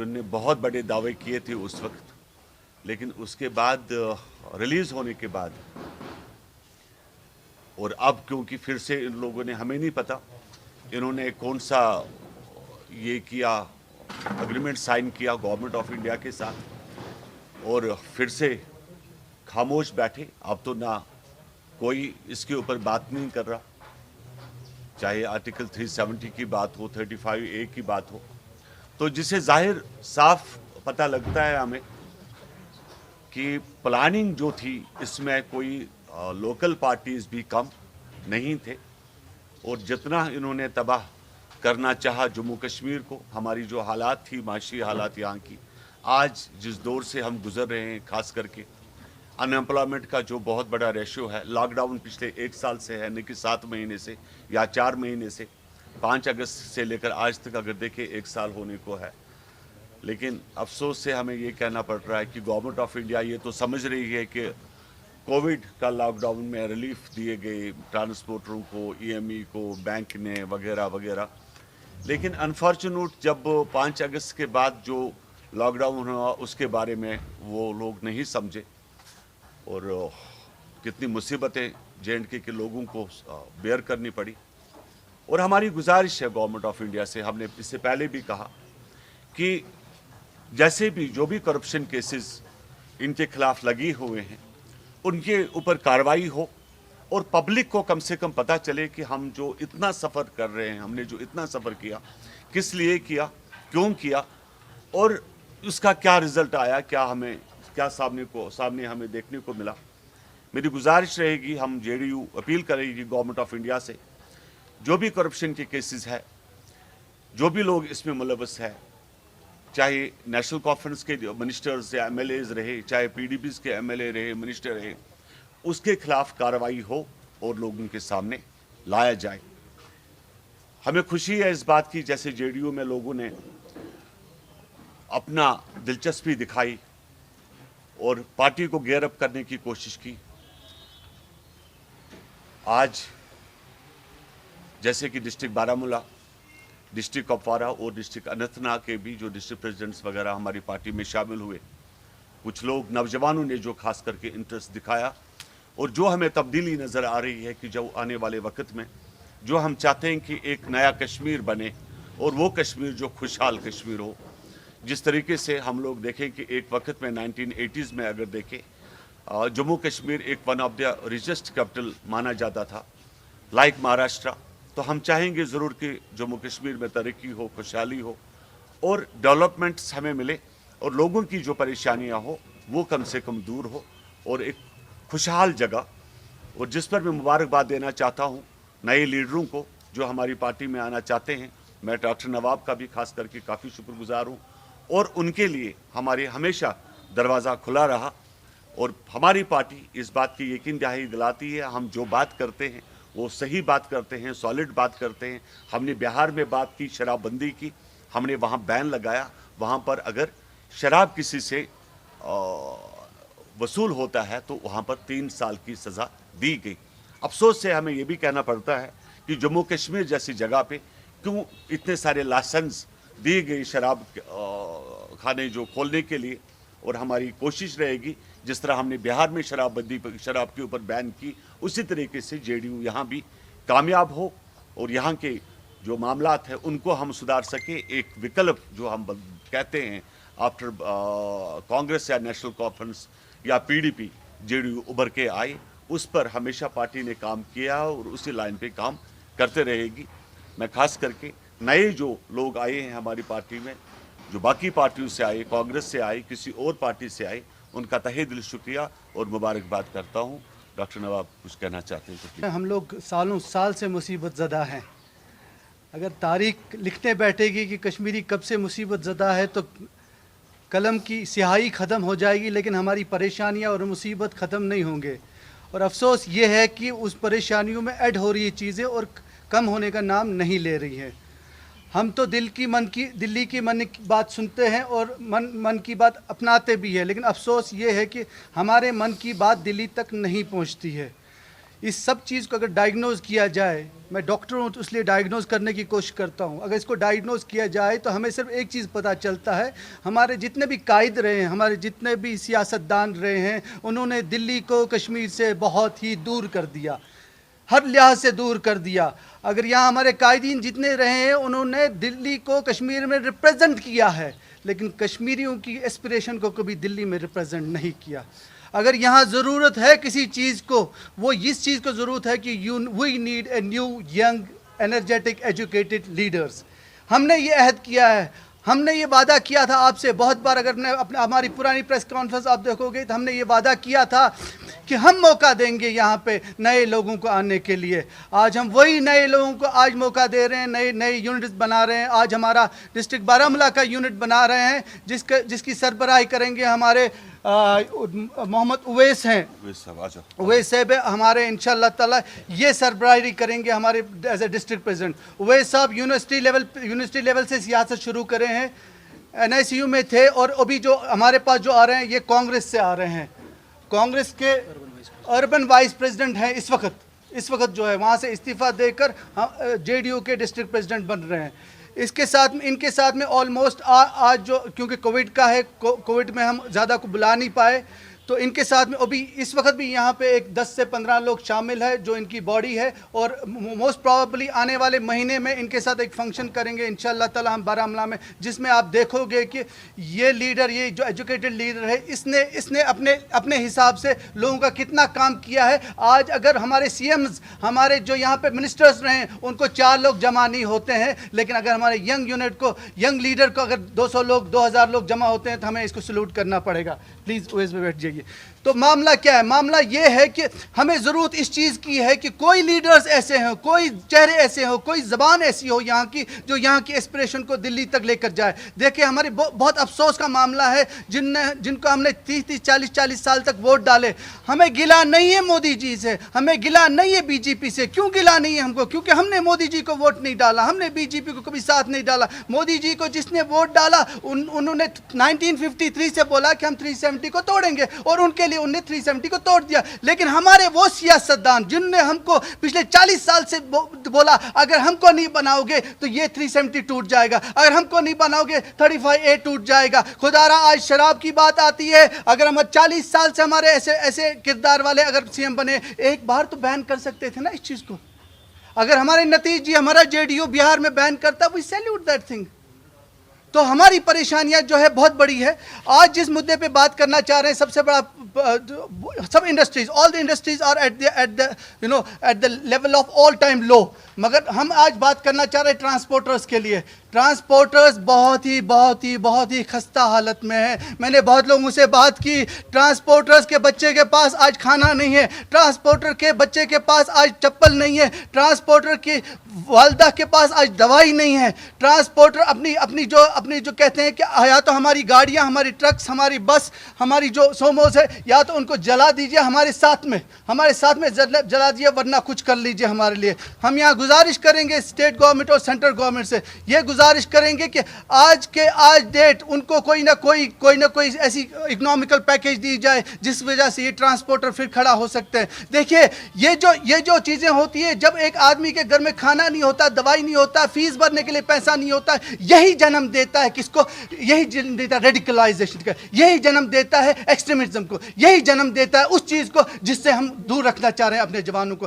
जिनने बहुत बड़े दावे किए थे उस वक्त, लेकिन उसके बाद रिलीज़ होने के बाद और अब क्योंकि फिर से इन लोगों ने, हमें नहीं पता इन्होंने कौन सा ये किया, एग्रीमेंट साइन किया गवर्नमेंट ऑफ इंडिया के साथ, और फिर से खामोश बैठे। अब तो ना कोई इसके ऊपर बात नहीं कर रहा, चाहे आर्टिकल 370 की बात हो, 35A की बात हो, तो जिसे जाहिर साफ पता लगता है हमें कि प्लानिंग जो थी इसमें कोई लोकल पार्टीज भी कम नहीं थे, और जितना इन्होंने तबाह करना चाहा जम्मू कश्मीर को, हमारी जो हालात थी, माशी हालात यहाँ की, आज जिस दौर से हम गुजर रहे हैं, खास करके अनएम्प्लॉयमेंट का जो बहुत बड़ा रेशियो है, लॉकडाउन पिछले 1 साल से है, न कि 7 महीने से या 4 महीने से, 5 अगस्त से लेकर आज तक अगर देखें 1 साल होने को है। लेकिन अफसोस से हमें ये कहना पड़ रहा है कि गवर्नमेंट ऑफ इंडिया ये तो समझ रही है कि कोविड का लॉकडाउन में रिलीफ दिए गए ट्रांसपोर्टरों को, EME को, बैंक ने वगैरह वगैरह, लेकिन अनफॉर्चुनेट जब 5 अगस्त के बाद जो लॉकडाउन हुआ उसके बारे में वो लोग नहीं समझे, और कितनी मुसीबतें JNK के लोगों को बेयर करनी पड़ी। और हमारी गुजारिश है गवर्नमेंट ऑफ इंडिया से, हमने इससे पहले भी कहा कि जैसे भी जो भी करप्शन केसेस इनके खिलाफ लगी हुए हैं उनके ऊपर कार्रवाई हो, और पब्लिक को कम से कम पता चले कि हम जो इतना सफ़र कर रहे हैं, हमने जो इतना सफ़र किया, किस लिए किया, क्यों किया, और उसका क्या रिजल्ट आया, क्या सामने हमें देखने को मिला। मेरी गुजारिश रहेगी, हम JDU अपील करेगी गवर्नमेंट ऑफ इंडिया से, जो भी करप्शन के केसेस है, जो भी लोग इसमें मुलव्वस है, चाहे नेशनल कॉन्फ्रेंस के मिनिस्टर्स या MLAs रहे, चाहे PDPs के MLA रहे, मिनिस्टर रहे, उसके खिलाफ कार्रवाई हो और लोगों के सामने लाया जाए। हमें खुशी है इस बात की, जैसे JDU में लोगों ने अपना दिलचस्पी दिखाई और पार्टी को गेयर अप करने की कोशिश की। आज जैसे कि डिस्ट्रिक्ट बारामूला, डिस्ट्रिक्ट कुपवारा और डिस्ट्रिक्ट अनंतनाग के भी जो डिस्ट्रिक्ट प्रेसिडेंट्स वगैरह हमारी पार्टी में शामिल हुए, कुछ लोग नौजवानों ने जो खास करके इंटरेस्ट दिखाया, और जो हमें तब्दीली नज़र आ रही है कि जो आने वाले वक्त में जो हम चाहते हैं कि एक नया कश्मीर बने, और वो कश्मीर जो खुशहाल कश्मीर हो। जिस तरीके से हम लोग देखें कि एक वक्त में 1980s में अगर देखें जम्मू कश्मीर एक one of the richest capital माना जाता था, लाइक महाराष्ट्र, तो हम चाहेंगे ज़रूर कि जम्मू कश्मीर में तरक्की हो, खुशहाली हो और डेवलपमेंट्स हमें मिले, और लोगों की जो परेशानियां हो वो कम से कम दूर हो, और एक खुशहाल जगह। और जिस पर मैं मुबारकबाद देना चाहता हूं नए लीडरों को जो हमारी पार्टी में आना चाहते हैं, मैं डॉक्टर नवाब का भी खास करके काफ़ी शुक्रगुजार हूँ, और उनके लिए हमारे हमेशा दरवाज़ा खुला रहा। और हमारी पार्टी इस बात की यकीन दहाई दिलाती है, हम जो बात करते हैं वो सही बात करते हैं, सॉलिड बात करते हैं। हमने बिहार में बात की, शराबबंदी की, हमने वहाँ बैन लगाया, वहाँ पर अगर शराब किसी से वसूल होता है तो वहाँ पर 3 साल की सज़ा दी गई। अफसोस से हमें ये भी कहना पड़ता है कि जम्मू कश्मीर जैसी जगह पे क्यों इतने सारे लाइसेंस दिए गए शराब खाने जो खोलने के लिए। और हमारी कोशिश रहेगी जिस तरह हमने बिहार में शराब के ऊपर बैन की, उसी तरीके से JDU यहाँ भी कामयाब हो और यहाँ के जो मामलात हैं उनको हम सुधार सके। एक विकल्प जो हम कहते हैं आफ्टर कांग्रेस या नेशनल कॉन्फ्रेंस या PDP JDU उभर के आए, उस पर हमेशा पार्टी ने काम किया और उसी लाइन पे काम करते रहेगी। मैं खास करके नए जो लोग आए हैं हमारी पार्टी में, जो बाकी पार्टियों से आए, कांग्रेस से आए, किसी और पार्टी से आए, उनका तहे दिल शुक्रिया और मुबारकबाद करता हूं। डॉक्टर नवाब कुछ कहना चाहते हैं तो? हम लोग सालों साल से मुसीबत ज़दा हैं। अगर तारीख लिखते बैठेगी कि कश्मीरी कब से मुसीबत ज़दा है तो कलम की स्याही ख़त्म हो जाएगी, लेकिन हमारी परेशानियां और मुसीबत ख़त्म नहीं होंगे। और अफसोस ये है कि उस परेशानियों में ऐड हो रही चीज़ें और कम होने का नाम नहीं ले रही हैं। हम तो दिल्ली की मन की बात सुनते हैं और मन की बात अपनाते भी है, लेकिन अफसोस ये है कि हमारे मन की बात दिल्ली तक नहीं पहुंचती है। इस सब चीज़ को अगर डायग्नोज किया जाए, میں ڈاکٹر ہوں تو اس لیے ڈائگنوز کرنے کی کوشش کرتا ہوں. اگر اس کو ڈائگنوز کیا جائے تو ہمیں صرف ایک چیز پتہ چلتا ہے. ہمارے جتنے بھی قائد رہے ہیں, ہمارے جتنے بھی سیاستدان رہے ہیں, انہوں نے دلی کو کشمیر سے بہت ہی دور کر دیا, ہر لحاظ سے دور کر دیا. اگر یہاں ہمارے قائدین جتنے رہے ہیں انہوں نے دلی کو کشمیر میں ریپریزنٹ کیا ہے, لیکن کشمیریوں کی ایسپریشن کو کبھی دلی میں ریپریزنٹ نہیں کیا. اگر یہاں ضرورت ہے کسی چیز کو, وہ اس چیز کو ضرورت ہے کہ we need a new young energetic educated leaders. ہم نے یہ عہد کیا ہے, ہم نے یہ وعدہ کیا تھا آپ سے بہت بار. اگر ہماری پرانی پریس کانفرنس آپ دیکھو گے تو ہم نے یہ وعدہ کیا تھا کہ ہم موقع دیں گے یہاں پہ نئے لوگوں کو آنے کے لیے. آج ہم وہی نئے لوگوں کو آج موقع دے رہے ہیں, نئے یونٹس بنا رہے ہیں. آج ہمارا ڈسٹرکٹ بارہمولہ کا یونٹ بنا رہے ہیں جس کی سربراہی کریں گے ہمارے محمد اویس ہیں. اویس صاحب ہمارے انشاءاللہ تعالی یہ سربراہی کریں گے ہمارے as a district president. Awais صاحب یونیورسٹی لیول سے سیاست شروع کرے ہیں, NICU میں تھے, اور ابھی جو ہمارے پاس جو آ رہے ہیں یہ کانگریس سے آ رہے ہیں. کانگریس کے اربن وائس پریزیڈنٹ ہیں اس وقت جو ہے, وہاں سے استعفیٰ دے کر JDU کے ڈسٹرکٹ پریزیڈنٹ بن رہے ہیں. ان کے ساتھ میں آلموسٹ آج جو کیونکہ کووڈ کا ہے, کووڈ میں ہم زیادہ کو بلا نہیں پائے, تو ان کے ساتھ میں ابھی اس وقت بھی یہاں پہ ایک 10 سے 15 لوگ شامل ہیں جو ان کی باڈی ہے, اور موسٹ پروبیبلی آنے والے مہینے میں ان کے ساتھ ایک فنکشن کریں گے انشاءاللہ تعالی ہم بارہمولہ میں, جس میں آپ دیکھو گے کہ یہ لیڈر, یہ جو ایجوکیٹڈ لیڈر ہے, اس نے اپنے حساب سے لوگوں کا کتنا کام کیا ہے. آج اگر ہمارے CMs, ہمارے جو یہاں پہ منسٹرز رہے ہیں, ان کو 4 لوگ جمع نہیں ہوتے ہیں, لیکن اگر ہمارے ینگ یونٹ کو, ینگ لیڈر کو اگر 200 لوگ 2000 لوگ جمع ہوتے ہیں تو ہمیں اس کو سلوٹ کرنا پڑے گا. پلیز اویس میں بیٹھ جائیے. تو معاملہ کیا ہے؟ معاملہ یہ ہے کہ ہمیں ضرورت اس چیز کی ہے کہ کوئی لیڈرز ایسے ہیں, کوئی چہرے ایسے ہوں, کوئی زبان ایسی ہو یہاں کی جو یہاں کی ایسپریشن کو دلی تک لے کر جائے. دیکھیں ہمارے بہت افسوس کا معاملہ ہے جن کو ہم نے 30-40 سال تک ووٹ ڈالے. ہمیں گلا نہیں ہے مودی جی سے, ہمیں گلا نہیں ہے BJP سے. کیوں گلا نہیں ہے ہم کو؟ کیونکہ ہم نے مودی جی کو ووٹ نہیں ڈالا, ہم نے BJP کو کبھی ساتھ نہیں ڈالا. مودی جی کو جس نے ووٹ ڈالا انہوں نے 1953 سے بولا کہ ہم 370 کو توڑیں گے, اور ان کے لیے انہوں نے 370 کو توڑ دیا. لیکن ہمارے وہ سیاستدان جن نے ہم کو پچھلے 40 سال سے بولا اگر ہم کو نہیں بناؤ گے تو یہ 370 ٹوٹ جائے گا, اگر ہم کو نہیں بناؤ گے 35A ٹوٹ جائے گا. خدا را آج شراب کی بات آتی ہے, اگر ہم 40 سال سے ہمارے ایسے کردار والے اگر CM بنے, ایک بار تو بین کر سکتے تھے نا اس چیز کو. اگر ہمارے نتیجے ہمارا JDU بہار میں بین کرتا, we salute that thing. تو ہماری پریشانیاں جو ہے بہت بڑی ہے. آج جس مدے پہ بات کرنا چاہ رہے ہیں, سب سے بڑا سب industries, all the industries are at the level of all time low. مگر ہم آج بات کرنا چاہ رہے ہیں ٹرانسپورٹرز کے لیے. ٹرانسپورٹرز بہت ہی خستہ حالت میں ہیں. میں نے بہت لوگوں سے بات کی, ٹرانسپورٹرز کے بچے کے پاس آج کھانا نہیں ہے, ٹرانسپورٹر کے بچے کے پاس آج چپل نہیں ہے, ٹرانسپورٹر کی والدہ کے پاس آج دوائی نہیں ہے. ٹرانسپورٹر اپنی جو کہتے ہیں کہ یا تو ہماری گاڑیاں, ہماری ٹرکس, ہماری بس, ہماری جو سوموز ہے, یا تو ان کو جلا دیجئے ہمارے ساتھ میں جلا دیجئے, ورنہ کچھ کر لیجئے ہمارے لیے. ہم یہاں گزارش کریں گے اسٹیٹ گورنمنٹ اور سینٹرل گورنمنٹ سے, یہ گزارش کریں گے کہ آج ڈیٹ ان کو کوئی نہ کوئی ایسی اکنامیکل پیکیج دی جائے جس وجہ سے یہ ٹرانسپورٹر پھر کھڑا ہو سکتے ہیں. دیکھیے یہ جو چیزیں ہوتی ہیں, جب ایک آدمی کے گھر میں کھانا نہیں ہوتا, دوائی نہیں ہوتا, فیس بھرنے کے لیے پیسہ نہیں ہوتا, یہی جنم دیتا ہے کس کو؟ یہی جنم دیتا ہے ریڈیکلائزیشن کا, یہی جنم دیتا ہے ایکسٹریمزم کو, یہی جنم دیتا ہے اس چیز کو جس سے ہم دور رکھنا چاہ رہے ہیں اپنے جوانوں کو.